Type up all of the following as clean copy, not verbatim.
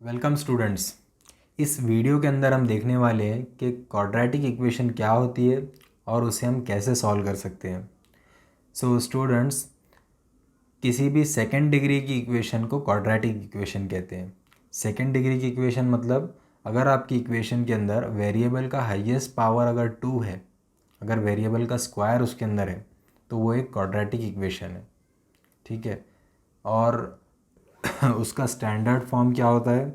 Welcome students. इस video के अंदर हम देखने वाले हैं कि क्वाड्रेटिक इक्वेशन क्या होती है और उसे हम कैसे सॉल्व कर सकते हैं। सो स्टूडेंट्स, किसी भी सेकेंड डिग्री की इक्वेशन को क्वाड्रेटिक इक्वेशन कहते हैं। सेकेंड डिग्री की इक्वेशन मतलब अगर आपकी इक्वेशन के अंदर वेरिएबल का हाईएस्ट पावर अगर 2 है, अगर वेरिएबल का स्क्वायर उसके अंदर है, तो वो एक क्वाड्रेटिक इक्वेशन है। ठीक है। और उसका स्टैंडर्ड फॉर्म क्या होता है?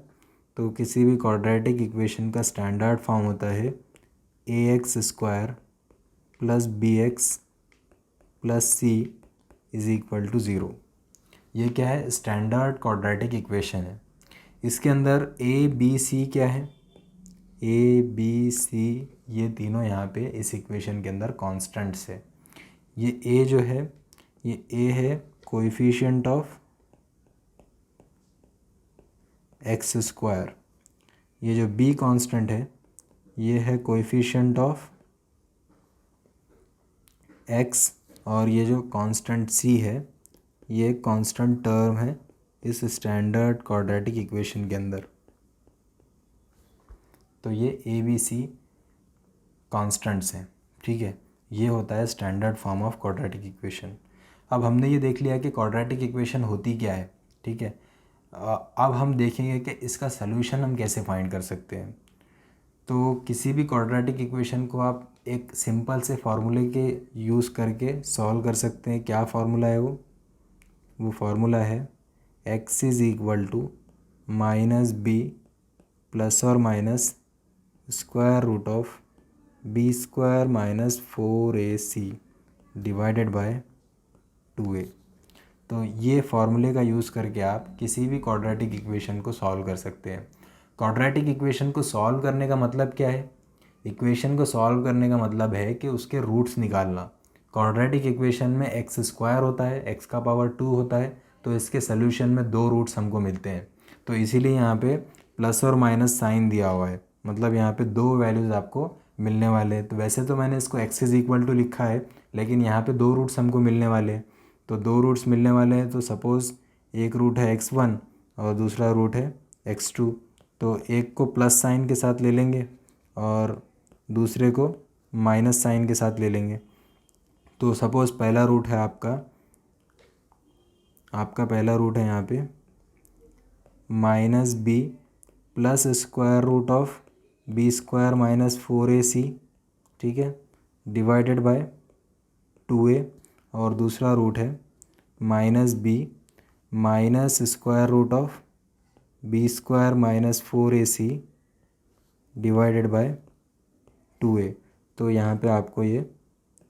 तो किसी भी क्वाड्रेटिक इक्वेशन का स्टैंडर्ड फॉर्म होता है A X square plus B X plus C is equal to zero. ये क्या है? स्टैंडर्ड क्वाड्रेटिक इक्वेशन है। इसके अंदर ए बी सी क्या है? ए बी सी ये तीनों यहाँ पे इस इक्वेशन के अंदर कॉन्स्टेंट्स है। ये ए जो है, ये ए है कोएफिशिएंट ऑफ एक्स स्क्वायर। ये जो बी कांस्टेंट है ये है कोएफिशिएंट ऑफ एक्स, और ये जो कांस्टेंट सी है ये कांस्टेंट टर्म है इस स्टैंडर्ड क्वाड्रेटिक इक्वेशन के अंदर। तो ये ए बी सी कांस्टेंट्स हैं। ठीक है, ये होता है standard form of quadratic equation. अब हमने ये देख लिया कि क्वाड्रेटिक इक्वेशन होती क्या है। ठीक है, अब हम देखेंगे कि इसका सलूशन हम कैसे फाइंड कर सकते हैं। तो किसी भी क्वाड्रेटिक इक्वेशन को आप एक सिंपल से फार्मूले के यूज़ करके सॉल्व कर सकते हैं। क्या फार्मूला है वो फार्मूला है x is equal to minus B plus और minus square root of B square minus 4ac divided by 2a। तो ये फार्मूले का यूज़ करके आप किसी भी क्वाड्रेटिक इक्वेशन को सॉल्व कर सकते हैं। क्वाड्रेटिक इक्वेशन को सॉल्व करने का मतलब क्या है? इक्वेशन को सॉल्व करने का मतलब है कि उसके रूट्स निकालना। क्वाड्रेटिक इक्वेशन में एक्स स्क्वायर होता है, एक्स का पावर 2 होता है, तो इसके सोल्यूशन में दो रूट्स हमको मिलते हैं। तो इसीलिए यहाँ पे प्लस और माइनस साइन दिया हुआ है, मतलब यहाँ पे दो वैल्यूज़ आपको मिलने वाले हैं। तो वैसे तो मैंने इसको एक्स इज़ इक्वल टू लिखा है, लेकिन यहाँ पे दो रूट्स हमको मिलने वाले हैं। तो दो रूट्स मिलने वाले हैं, तो सपोज़ एक रूट है x1 और दूसरा रूट है x2। तो एक को प्लस साइन के साथ ले लेंगे और दूसरे को माइनस साइन के साथ ले लेंगे। तो सपोज़ पहला रूट है आपका पहला रूट है यहाँ पे minus B plus square root of B square minus 4ac, ठीक है, डिवाइडेड बाय 2a। और दूसरा रूट है minus b minus square root of B square minus 4ac divided by 2a। तो यहाँ पे आपको ये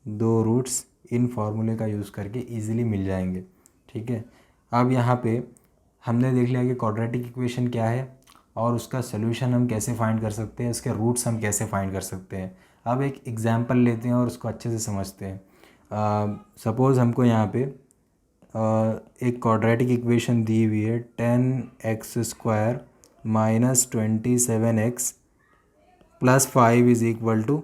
दो रूट्स इन फार्मूले का यूज़ करके इजीली मिल जाएंगे। ठीक है, अब यहाँ पे हमने देख लिया कि क्वाड्रेटिक इक्वेशन क्या है और उसका सलूशन हम कैसे फाइंड कर सकते हैं, उसके रूट्स हम कैसे फाइंड कर सकते हैं। अब एक एग्जांपल लेते हैं और उसको अच्छे से समझते हैं। सपोज़ हमको यहाँ पे एक क्वाड्रेटिक इक्वेशन दी हुई है 10x square minus 27x plus 5 is equal to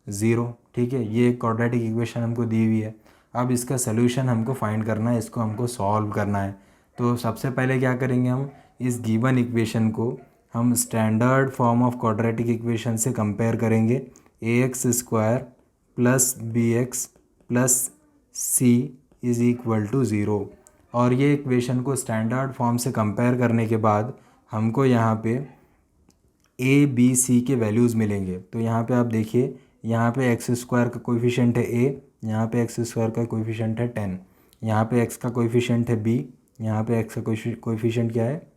0। ठीक है, ये एक क्वाड्रेटिक इक्वेशन हमको दी हुई है। अब इसका सलूशन हमको फाइंड करना है, इसको हमको सॉल्व करना है। तो सबसे पहले क्या करेंगे, हम इस गिवन इक्वेशन को हम standard form of quadratic equation से कंपेयर करेंगे। A X square plus B X plus C is equal to 0। और ये इक्वेशन को स्टैंडर्ड फॉर्म से कंपेयर करने के बाद हमको यहाँ पे ए बी सी के वैल्यूज़ मिलेंगे। तो यहाँ पे आप देखिए, यहाँ पे एक्स स्क्वायर का कोएफिशिएंट है ए, यहाँ पे एक्स स्क्वायर का कोएफिशिएंट है 10, यहाँ पे एक्स का कोएफिशिएंट है बी, यहाँ पे एक्स का कोएफिशिएंट क्या है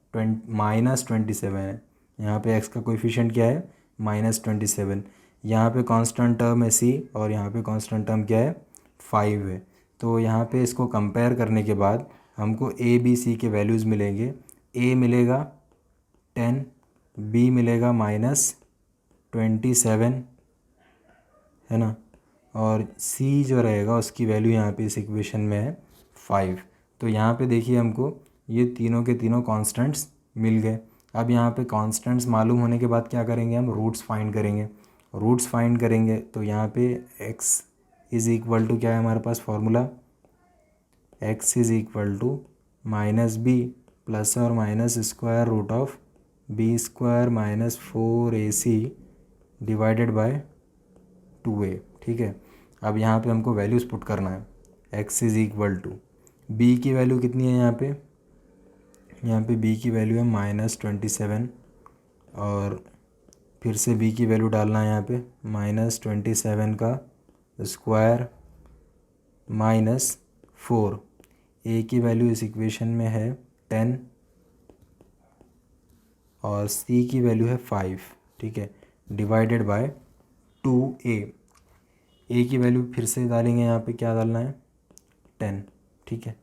माइनस 27 है, यहाँ पे एक्स का कोएफिशिएंट क्या है माइनस 27, यहाँ पे कांस्टेंट टर्म है सी और यहाँ पे कांस्टेंट टर्म क्या है 5 है। तो यहाँ पे इसको कंपेयर करने के बाद हमको ए बी सी के वैल्यूज़ मिलेंगे। ए मिलेगा 10, बी मिलेगा माइनस 27, है ना, और सी जो रहेगा उसकी वैल्यू यहाँ पे इस इक्वेशन में है 5। तो यहाँ पे देखिए हमको ये तीनों के तीनों कांस्टेंट्स मिल गए। अब यहाँ पे कांस्टेंट्स मालूम होने के बाद क्या करेंगे, हम रूट्स फाइंड करेंगे। रूट्स फाइंड करेंगे तो यहाँ पे x इज़ इक्वल टू क्या है हमारे पास formula, x is equal to minus B plus और minus square root of B square minus 4ac divided by 2a। ठीक है, अब यहाँ पे हमको वैल्यूज़ पुट करना है। x is equal to b की वैल्यू कितनी है यहाँ पे b की वैल्यू है -27 और फिर से b की वैल्यू डालना है यहाँ पे -27 का स्क्वायर -4। a की वैल्यू इस इक्वेशन में है 10 और c की वैल्यू है 5। ठीक है, डिवाइडेड बाय 2a। a की वैल्यू फिर से डालेंगे यहाँ पे, क्या डालना है 10। ठीक है,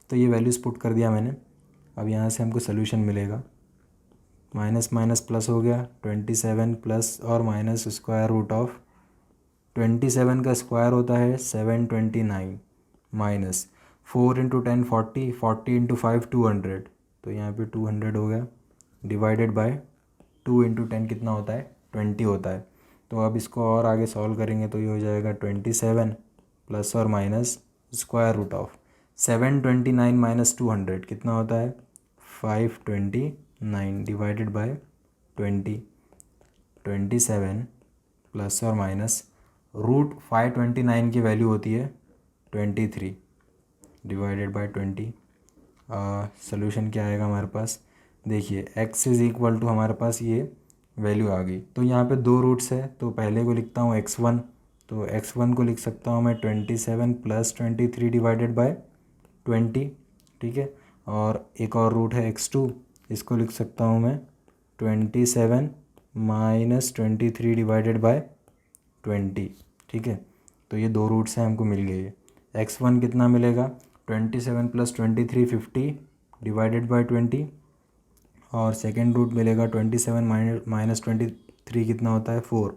तो ये वैल्यूज़ पुट कर दिया मैंने। अब यहाँ से हमको सोल्यूशन मिलेगा, माइनस माइनस प्लस हो गया 27 प्लस और माइनस स्क्वायर रूट ऑफ 27 का स्क्वायर होता है 729 माइनस 4 इंटू 10 40, 40 इंटू 5 200, तो यहाँ पे 200 हो गया डिवाइडेड बाय 2 इंटू 10 कितना होता है 20 होता है। तो अब इसको और आगे सॉल्व करेंगे तो ये हो जाएगा 27 प्लस और minus square root of 729 minus 200 कितना होता है 529 डिवाइडेड बाय 27 प्लस और माइनस रूट 529 की वैल्यू होती है 23 डिवाइडेड बाय 20। सोल्यूशन क्या आएगा हमारे पास, देखिए x इज़ इक्वल टू हमारे पास ये वैल्यू आ गई। तो यहाँ पे दो रूट्स है, तो पहले को लिखता हूँ x1, तो x1 को लिख सकता हूँ मैं 27 प्लस 23 डिवाइडेड बाय 20। ठीक है, और एक और रूट है x2, इसको लिख सकता हूँ मैं 27 माइनस 23 डिवाइडेड बाय 20। ठीक है, तो ये दो रूट्स हैं, हमको मिल गए। x1 कितना मिलेगा 27 प्लस 23 50 डिवाइडेड बाय 20 और सेकेंड रूट मिलेगा 27 माइनस 23 कितना होता है 4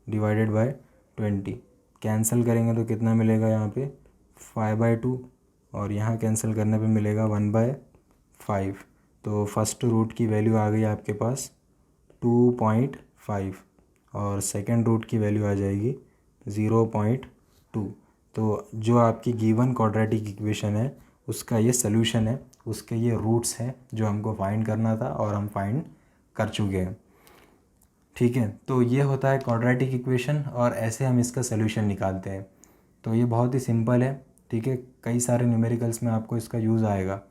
डिवाइडेड बाय 20। कैंसिल करेंगे तो कितना मिलेगा यहाँ पे 5/2 और यहाँ कैंसिल करने पे मिलेगा 1/5। तो फर्स्ट रूट की वैल्यू आ गई आपके पास 2.5 और सेकेंड रूट की वैल्यू आ जाएगी 0.2। तो जो आपकी गिवन क्वाड्रेटिक इक्वेशन है उसका ये सल्यूशन है, उसके ये रूट्स हैं जो हमको फाइंड करना था और हम फाइंड कर चुके हैं। ठीक है, तो ये होता है क्वाड्रेटिक इक्वेशन और ऐसे हम इसका सल्यूशन निकालते हैं। तो ये बहुत ही सिंपल है। ठीक है, कई सारे न्यूमेरिकल्स में आपको इसका यूज़ आएगा।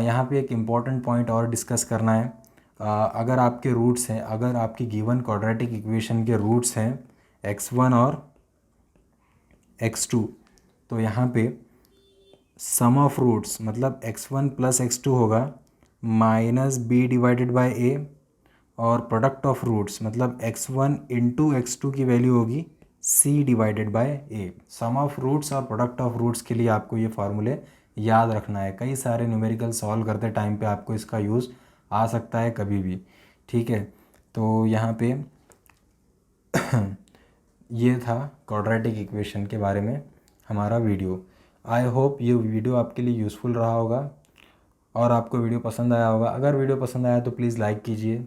यहाँ पे एक इम्पॉर्टेंट पॉइंट और डिस्कस करना है। अगर आपके रूट्स हैं, अगर आपकी गिवन क्वाड्रेटिक इक्वेशन के रूट्स हैं x1 और x2, तो यहाँ पे सम ऑफ रूट्स मतलब x1 प्लस x2 होगा minus b divided by a और प्रोडक्ट ऑफ रूट्स मतलब x1 इंटू x2 की वैल्यू होगी c divided by a। Sum of roots और प्रोडक्ट ऑफ रूट्स के लिए आपको ये फार्मूले याद रखना है। कई सारे न्यूमेरिकल सॉल्व करते टाइम पे आपको इसका यूज़ आ सकता है कभी भी। ठीक है, तो यहाँ पे ये था क्वाड्रेटिक इक्वेशन के बारे में हमारा वीडियो। आई होप ये वीडियो आपके लिए यूज़फुल रहा होगा और आपको वीडियो पसंद आया होगा। अगर वीडियो पसंद आया तो प्लीज़ लाइक कीजिए,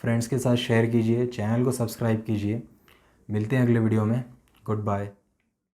फ्रेंड्स के साथ शेयर कीजिए, चैनल को सब्सक्राइब कीजिए। मिलते हैं अगले वीडियो में। Good bye.